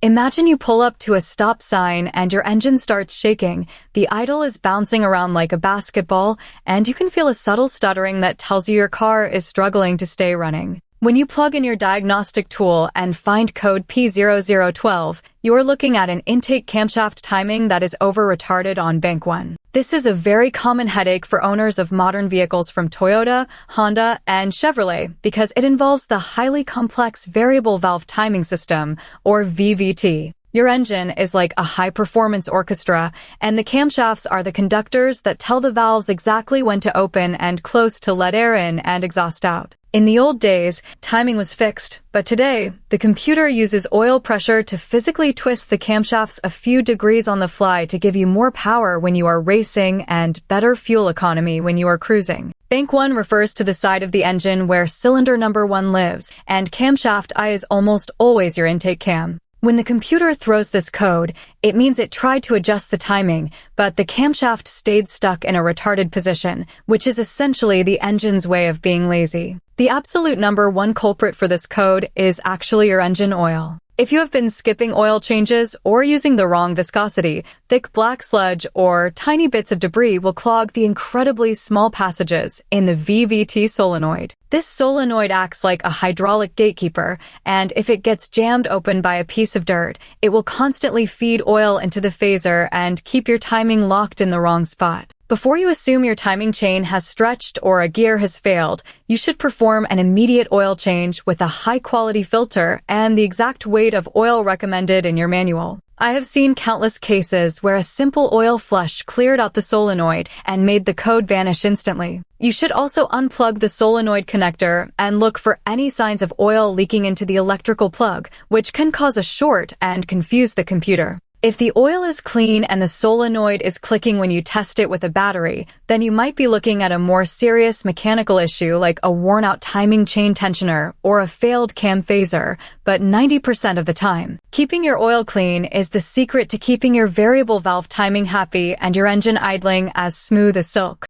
Imagine you pull up to a stop sign and your engine starts shaking. The idle is bouncing around like a basketball, and you can feel a subtle stuttering that tells you your car is struggling to stay running. When you plug in your diagnostic tool and find code P0012, you're looking at an intake camshaft timing that is over-retarded on bank 1. This is a very common headache for owners of modern vehicles from Toyota, Honda, and Chevrolet because it involves the highly complex variable valve timing system, or VVT. Your engine is like a high-performance orchestra, and the camshafts are the conductors that tell the valves exactly when to open and close to let air in and exhaust out. In the old days, timing was fixed, but today, the computer uses oil pressure to physically twist the camshafts a few degrees on the fly to give you more power when you are racing and better fuel economy when you are cruising. Bank 1 refers to the side of the engine where cylinder number 1 lives, and camshaft I is almost always your intake cam. When the computer throws this code, it means it tried to adjust the timing, but the camshaft stayed stuck in a retarded position, which is essentially the engine's way of being lazy. The absolute number 1 culprit for this code is actually your engine oil. If you have been skipping oil changes or using the wrong viscosity, thick black sludge or tiny bits of debris will clog the incredibly small passages in the VVT solenoid. This solenoid acts like a hydraulic gatekeeper, and if it gets jammed open by a piece of dirt, it will constantly feed oil into the phaser and keep your timing locked in the wrong spot. Before you assume your timing chain has stretched or a gear has failed, you should perform an immediate oil change with a high-quality filter and the exact weight of oil recommended in your manual. I have seen countless cases where a simple oil flush cleared out the solenoid and made the code vanish instantly. You should also unplug the solenoid connector and look for any signs of oil leaking into the electrical plug, which can cause a short and confuse the computer. If the oil is clean and the solenoid is clicking when you test it with a battery, then you might be looking at a more serious mechanical issue like a worn-out timing chain tensioner or a failed cam phaser, but 90% of the time. Keeping your oil clean is the secret to keeping your variable valve timing happy and your engine idling as smooth as silk.